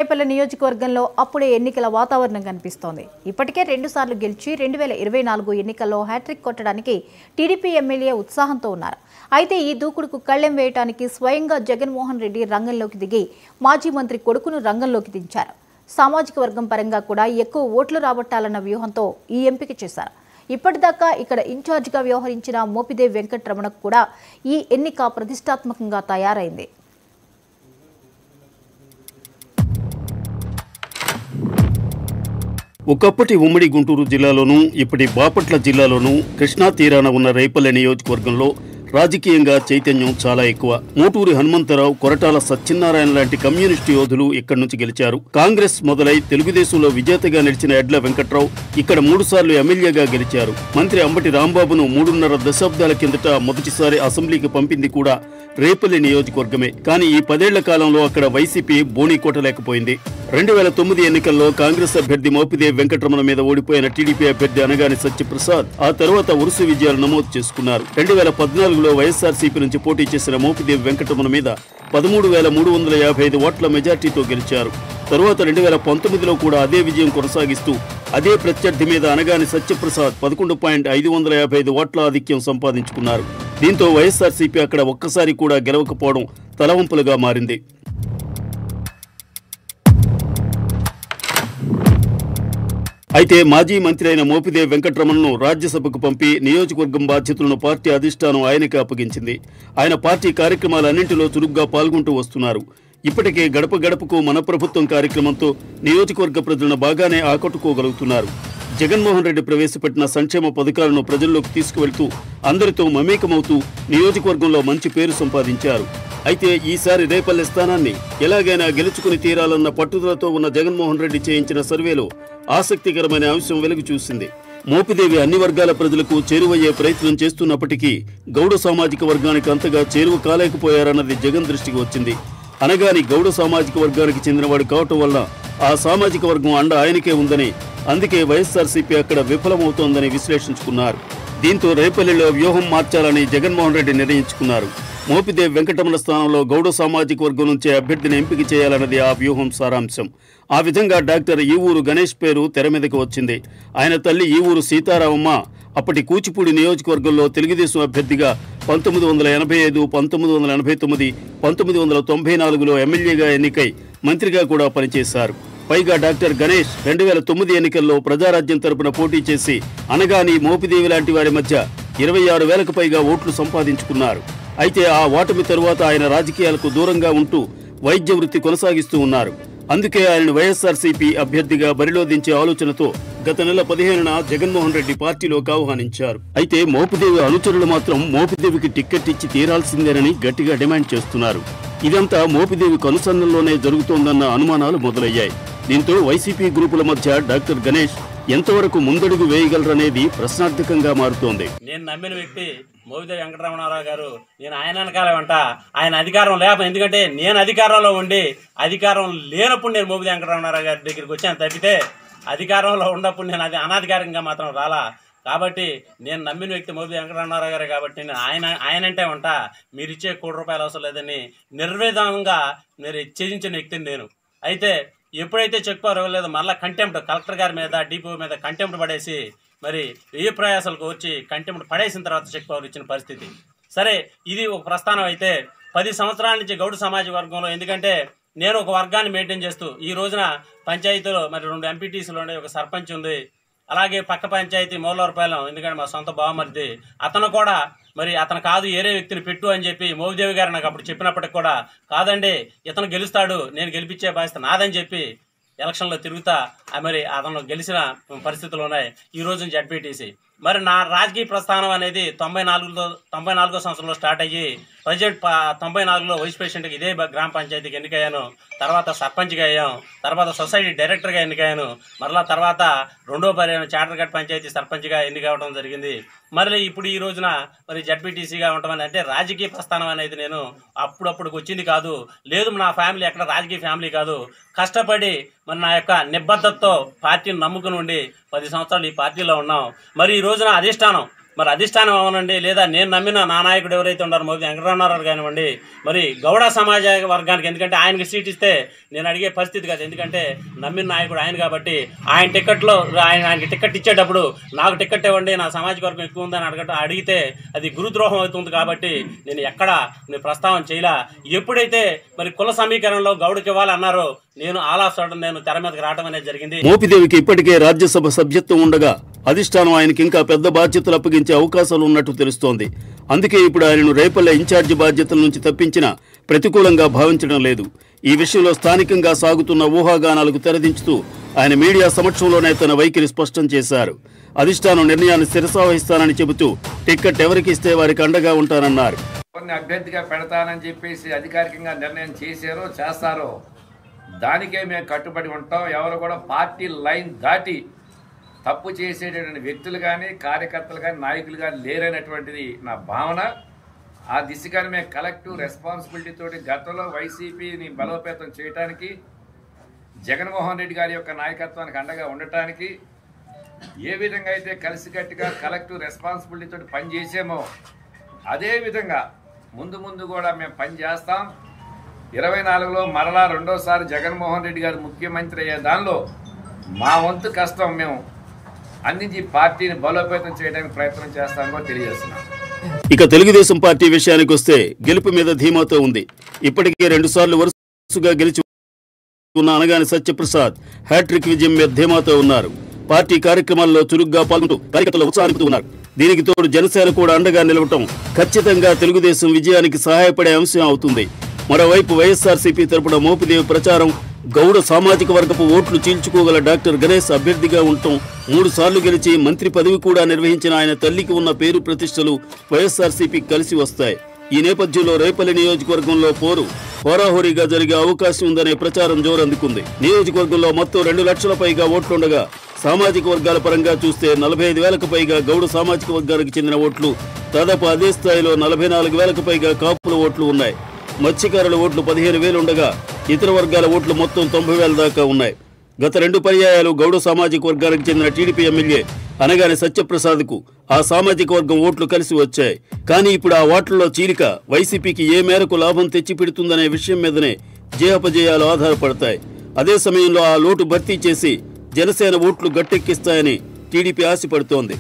రేపల్ల నియోజకవర్గంలో అప్పుడే ఎన్నికల వాతావరణం కనిపిస్తోంది. ఇప్పటికే 2 సార్లు గెలిచి 2024 ఎన్నికల్లో హ్యాట్రిక్ కొట్టడానికి టీడీపీ ఎమ్మెల్యే ఉత్సాహంతో ఉన్నారు. అయితే ఈ దూకుడుకు కళ్లెం వేయడానికి స్వయంగా జగన్మోహన్ రెడ్డి రంగంలోకి దిగి మాజీ మంత్రి కొడుకును రంగంలోకి దించారు. సామాజిక వర్గం పరంగా కూడా ఎక్కువ ఓట్లు రాబట్టాలన్న వ్యూహంతో ఈ ఎంపిక చేశారు. ఇప్పటిదాకా ఇక్కడ ఇన్ఛార్జిగా వ్యవహరించిన మోపిదేవి వెంకటరమణకు కూడా ఈ ఎన్నిక ప్రతిష్టాత్మకంగా తయారైంది. ఒకప్పటి ఉమ్మడి గుంటూరు జిల్లాలోనూ ఇప్పటి బాపట్ల జిల్లాలోనూ కృష్ణా తీరాన ఉన్న రేపల్లె నియోజకవర్గంలో రాజకీయంగా చైతన్యం చాలా ఎక్కువ. మోటూరి హనుమంతరావు, కొరటాల సత్యనారాయణ లాంటి కమ్యూనిస్టు యోధులు ఇక్కడి నుంచి గెలిచారు. కాంగ్రెస్ మొదలై తెలుగుదేశంలో విజేతగా నిలిచిన ఎడ్ల వెంకట్రావు ఇక్కడ 3 సార్లు ఎమ్మెల్యేగా గెలిచారు. మంత్రి అంబటి రాంబాబును 3.5 దశాబ్దాల కిందట మొదటిసారి అసెంబ్లీకి పంపింది కూడా రేపల్లె నియోజకవర్గమే. కానీ ఈ 10 ఏళ్ల కాలంలో అక్కడ వైసీపీ బోణీ కొట్టలేకపోయింది. 2009 ఎన్నికల్లో కాంగ్రెస్ అభ్యర్థి మోపిదేవి వెంకటరమణ మీద ఓడిపోయిన టీడీపీ అభ్యర్థి అనగాని సత్యప్రసాద్ ఆ తర్వాత వరుస విజయాలు నమోదు చేసుకున్నారు. 2014లో వైఎస్ఆర్సీపీ నుంచి పోటీ చేసిన మోపిదేవి వెంకటరమణ మీద 13,355 ఓట్ల మెజార్టీతో గెలిచారు. తరువాత 2019లో కూడా అదే విజయం కొనసాగిస్తూ అదే ప్రత్యర్థి మీద అనగాని సత్యప్రసాద్ 11,555 ఓట్ల ఆధిక్యం సంపాదించుకున్నారు. దీంతో వైఎస్ఆర్సీపీ అక్కడ ఒక్కసారి కూడా గెలవకపోవడం తలవంపులుగా మారింది. అయితే మాజీ మంత్రి అయిన మోపిదేవి వెంకటరమణను రాజ్యసభకు పంపి నియోజకవర్గం బాధ్యతలను పార్టీ అధిష్టానం ఆయనకి అప్పగించింది. ఆయన పార్టీ కార్యక్రమాలన్నింటిలో చురుగ్గా పాల్గొంటూ వస్తున్నారు. ఇప్పటికే గడప గడపకు మన ప్రభుత్వం కార్యక్రమంతో నియోజకవర్గ ప్రజలను బాగానే ఆకట్టుకోగలుగుతున్నారు. జగన్మోహన్ రెడ్డి ప్రవేశపెట్టిన సంక్షేమ పథకాలను ప్రజల్లోకి తీసుకువెళ్తూ అందరితో మమేకమవుతూ నియోజకవర్గంలో మంచి పేరు సంపాదించారు. అయితే ఈసారి రేపల్లె స్థానాన్ని ఎలాగైనా గెలుచుకుని తీరాలన్న పట్టుదలతో ఉన్న జగన్మోహన్ రెడ్డి చేయించిన సర్వేలో ఆసక్తికరమైన అంశం వెలుగు చూసింది. మోపిదేవి అన్ని వర్గాల ప్రజలకు చేరువయ్యే ప్రయత్నం చేస్తున్నప్పటికీ గౌడ సామాజిక వర్గానికి అంతగా చేరువ కాలేకపోయారన్నది జగన్ దృష్టికి వచ్చింది. అనగాని గౌడ సామాజిక వర్గానికి చెందినవాడు కావటం వల్ల ఆ సామాజిక వర్గం అండ ఆయనకే ఉందని, అందుకే వైఎస్ఆర్సీపీ అక్కడ విఫలమవుతోందని విశ్లేషించుకున్నారు. దీంతో రేపల్లెలో వ్యూహం మార్చాలని జగన్మోహన్ రెడ్డి నిర్ణయించుకున్నారు. మోపిదేవి వెంకటరమణ స్థానంలో గౌడ సామాజిక వర్గం నుంచే అభ్యర్థిని ఎంపిక చేయాలన్నది ఆ వ్యూహం సారాంశం. ఆ విధంగా డాక్టర్ ఈవూరు గణేష్ పేరు తెర మీదకు వచ్చింది. ఆయన తల్లి ఈవూరు సీతారామమ్మ అప్పటి కూచిపూడి నియోజకవర్గంలో తెలుగుదేశం అభ్యర్థిగా 1985, 1989, 1994లో ఎమ్మెల్యేగా ఎన్నికై మంత్రిగా కూడా పనిచేశారు. పైగా డాక్టర్ గణేష్ 2009 ఎన్నికల్లో ప్రజారాజ్యం తరపున పోటీ చేసి అనగాని మోపిదేవి లాంటి వారి మధ్య 26,000కు పైగా ఓట్లు సంపాదించుకున్నారు. అయితే ఆ ఓటమి తరువాత ఆయన రాజకీయాలకు దూరంగా ఉంటూ వైద్య వృత్తి కొనసాగిస్తూ ఉన్నారు. అందుకే ఆయనను వైఎస్ఆర్సీపీ అభ్యర్థిగా బరిలో దించే ఆలోచనతో గత నెల 15న జగన్మోహన్ రెడ్డి పార్టీలోకి ఆహ్వానించారు. అయితే మోపిదేవి అనుచరులు మాత్రం మోపిదేవికి టిక్కెట్ ఇచ్చి తీరాల్సిందేనని గట్టిగా డిమాండ్ చేస్తున్నారు. ఇదంతా మోపిదేవి కనుసన్నల్లోనే జరుగుతోందన్న అనుమానాలు మొదలయ్యాయి. దీంతో వైసీపీ గ్రూపుల మధ్య డాక్టర్ గణేష్ ఎంతవరకు ముందడుగు వేయగలరనేది ప్రశ్నార్థకంగా మారుతోంది. నేను నమ్మిన వ్యక్తి మోపిదేవి వెంకటరమణారావు గారు. నేను ఆయన వెనకాల వెంట ఆయన అధికారం లేకపోతే, ఎందుకంటే నేను అధికారంలో ఉండి అధికారం లేనప్పుడు నేను మోపిదేవి వెంకటరమణారావు గారి దగ్గరికి వచ్చాను తప్పితే అధికారంలో ఉన్నప్పుడు నేను అది అనాధికారికంగా మాత్రం రాలా. కాబట్టి నేను నమ్మిన వ్యక్తి మోపిదేవి వెంకటరమణారావు గారే. కాబట్టి నేను ఆయనంటే ఉంటా. మీరు ఇచ్చే ₹1 అవసరం లేదని నిర్వేదంగా మీరు త్యజించిన వ్యక్తిని నేను. అయితే ఎప్పుడైతే చెక్ పవర్ ఇవ్వలేదు, మళ్ళీ కంటెంప్ట్ కలెక్టర్ గారి మీద, డిపో మీద కంటెంప్ట్ పడేసి మరి ఏ ప్రయాసాలకు వచ్చి కంటెంప్ట్ పడేసిన తర్వాత చెక్ పవర్ ఇచ్చిన పరిస్థితి. సరే, ఇది ఒక ప్రస్థానం. అయితే 10 సంవత్సరాల నుంచి గౌడ సామాజిక వర్గంలో, ఎందుకంటే నేను ఒక వర్గాన్ని మెయింటైన్ చేస్తూ ఈ రోజున పంచాయతీలో మరి 2 ఎంపీటీసీలు ఉండే, ఒక సర్పంచ్ ఉంది, అలాగే పక్క పంచాయతీ మూలవరపాలెం, ఎందుకంటే మా సొంత బావమరిది, అతను కూడా మరి అతను కాదు ఏరే వ్యక్తిని పెట్టు అని చెప్పి మోపిదేవి గారు నాకు అప్పుడు చెప్పినప్పటికి కూడా కాదండి ఇతను గెలుస్తాడు, నేను గెలిపించే బాధ్యత నాదని చెప్పి ఎలక్షన్లో తిరుగుతా మరి అతను గెలిచిన పరిస్థితులు ఉన్నాయి. ఈ రోజు జడ్పీటీసీ. మరి నా రాజకీయ ప్రస్థానం అనేది 94వ సంవత్సరంలో స్టార్ట్ అయ్యి ప్రెసిడెంట్ 94లో వైస్ ప్రెసిడెంట్గా ఇదే గ్రామ పంచాయతీకి ఎన్నికయ్యాను. తర్వాత సర్పంచ్గా అయ్యాం. తర్వాత సొసైటీ డైరెక్టర్గా ఎన్నికయ్యాను. మరలా తర్వాత 2వ పర్యాయం చాటర్ఘట్ పంచాయతీ సర్పంచ్గా ఎన్నికవడం జరిగింది. మరి ఇప్పుడు ఈ రోజున మరి జడ్పీటీసీగా ఉండమని అంటే రాజకీయ ప్రస్థానం అనేది నేను అప్పుడప్పుడు వచ్చింది కాదు. లేదు, నా ఫ్యామిలీ ఎక్కడ రాజకీయ ఫ్యామిలీ కాదు. కష్టపడి మరి నా యొక్క నిబద్ధతతో పార్టీని నమ్ముకుని ఉండి 10 సంవత్సరాలు ఈ పార్టీలో ఉన్నాం. మరి ఈ రోజున అధిష్టానం మరి అధిష్టానం అవనండి, లేదా నేను నమ్మిన నా నాయకుడు ఎవరైతే ఉన్నారో మోపిదేవి వెంకటరమణారావు కానివ్వండి, మరి గౌడ సమాజ వర్గానికి, ఎందుకంటే ఆయనకి సీట్ ఇస్తే నేను అడిగే పరిస్థితి కాదు, ఎందుకంటే నమ్మిన నాయకుడు ఆయన కాబట్టి ఆయన టికెట్లో ఆయనకి టికెట్ ఇచ్చేటప్పుడు నాకు టికెట్ ఇవ్వండి, నా సామాజిక వర్గం ఎక్కువ ఉందని అడిగితే అది గురుద్రోహం అవుతుంది. కాబట్టి నేను నేను ప్రస్తావన చేయలా. ఎప్పుడైతే మరి కుల సమీకరణలో గౌడకి ఇవ్వాలన్నారో నేను నేను తెర మీదకి రావడం అనేది జరిగింది. మోపిదేవికి ఇప్పటికే రాజ్యసభ సభ్యత్వం ఉండగా అధిష్టానం ఆయనకి ఇంకా పెద్ద బాధ్యతలు అప్పగించే అవకాశాలు ఉన్నట్టు తెలుస్తోంది. అందుకే ఇప్పుడు ఆయనను రేపల్లె ఇన్ఛార్జి బాధ్యతల నుంచి తప్పించినా ప్రతికూలంగా భావించడం లేదు. ఈ విషయంలో స్థానికంగా సాగుతున్న ఊహాగానాలకు తెరదించుతూ ఆయన మీడియా సమక్షంలోనే తన వైఖరి స్పష్టం చేశారు. అధిష్టానం నిర్ణయాన్ని శిరసావహిస్తానని చెబుతూ టిక్కెట్ ఎవరికి ఇస్తే వారికి అండగా ఉంటానన్నారు. కొన్ని అభ్యర్థిగా పెడతానని చెప్పేసి అధికారికంగా నిర్ణయం చేస్తారో దానికే మేము కట్టుబడి ఉంటాం. ఎవరు కూడా పార్టీ లైన్ దాటి తప్పు చేసేటటువంటి వ్యక్తులు కానీ, కార్యకర్తలు కానీ, నాయకులు కానీ లేరనేటువంటిది నా భావన. ఆ దిశగానే మేము కలెక్టివ్ రెస్పాన్సిబిలిటీ తోటి గతంలో వైసీపీని బలోపేతం చేయడానికి, జగన్మోహన్ రెడ్డి గారి యొక్క నాయకత్వానికి అండగా ఉండటానికి ఏ విధంగా అయితే కలిసికట్టుగా కలెక్టివ్ రెస్పాన్సిబిలిటీ తోటి పనిచేసామో అదేవిధంగా ముందు కూడా మేము పనిచేస్తాం. 24లో మరలా రెండోసారి జగన్మోహన్ రెడ్డి గారు ముఖ్యమంత్రి అయ్యే దానిలో మా వంతు కష్టం మేము అందించి పార్టీని బలోపేతం చేయడానికి ప్రయత్నం చేస్తామని తెలియజేస్తున్నాం. ఇక తెలుగుదేశం పార్టీ విషయానికి వస్తే గెలుపు మీద ధీమాతో ఉంది. ఇప్పటికే 2 సార్లు వరుసగా గెలిచి ఉన్న అనగాని సత్యప్రసాద్ హ్యాట్రిక్ విజయం మీద ధీమాతో ఉన్నారు. పార్టీ కార్యక్రమాల్లో చురుగ్గా పాల్గొంటూ కార్యకర్తలు ఉత్సాహిస్తూ ఉన్నారు. దీనికి తోడు జనసేన కూడా అండగా నిలవటం ఖచ్చితంగా తెలుగుదేశం విజయానికి సహాయపడే అంశం అవుతుంది. మరోవైపు వైఎస్ఆర్సీపీ తరపున మోపిదేవి ప్రచారం గౌడ సామాజిక వర్గపు ఓట్లు చీల్చుకోగల డాక్టర్ గణేష్ అభ్యర్థిగా ఉండటం, 3 సార్లు గెలిచి మంత్రి పదవి కూడా నిర్వహించిన ఆయన తల్లికి ఉన్న పేరు ప్రతిష్టలు వైఎస్ఆర్సీపీకి కలిసి వస్తాయి. ఈ నేపథ్యంలో రేపల్లి నియోజకవర్గంలో హోరాహోరీగా జరిగే అవకాశం ఉందనే ప్రచారం జోరందుకుంది. నియోజకవర్గంలో మొత్తం 2 లక్షల పైగా ఓట్లుండగా సామాజిక వర్గాల పరంగా చూస్తే 45,000కు పైగా గౌడ సామాజిక వర్గానికి చెందిన ఓట్లు, దాదాపు అదే స్థాయిలో 44,000కు పైగా కాపుల ఓట్లు ఉన్నాయి. మత్స్యకారుల ఓట్లు 15,000 ఉండగా ఇతర వర్గాల ఓట్లు మొత్తం 90,000 దాకా ఉన్నాయి. గత 2 పర్యాయాలు గౌడ సామాజిక వర్గానికి చెందిన టీడీపీ ఎమ్మెల్యే అనగాని సత్యప్రసాద్కు ఆ సామాజిక వర్గం ఓట్లు కలిసి వచ్చాయి. కానీ ఇప్పుడు ఆ ఓట్లలో చీలిక వైసీపీకి ఏ మేరకు లాభం తెచ్చిపెడుతుందనే విషయం మీదనే జయాపజయాలు ఆధారపడతాయి. అదే సమయంలో ఆ లోటు భర్తీ చేసి జనసేన ఓట్లు గట్టెక్కిస్తాయని టీడీపీ ఆశపడుతోంది.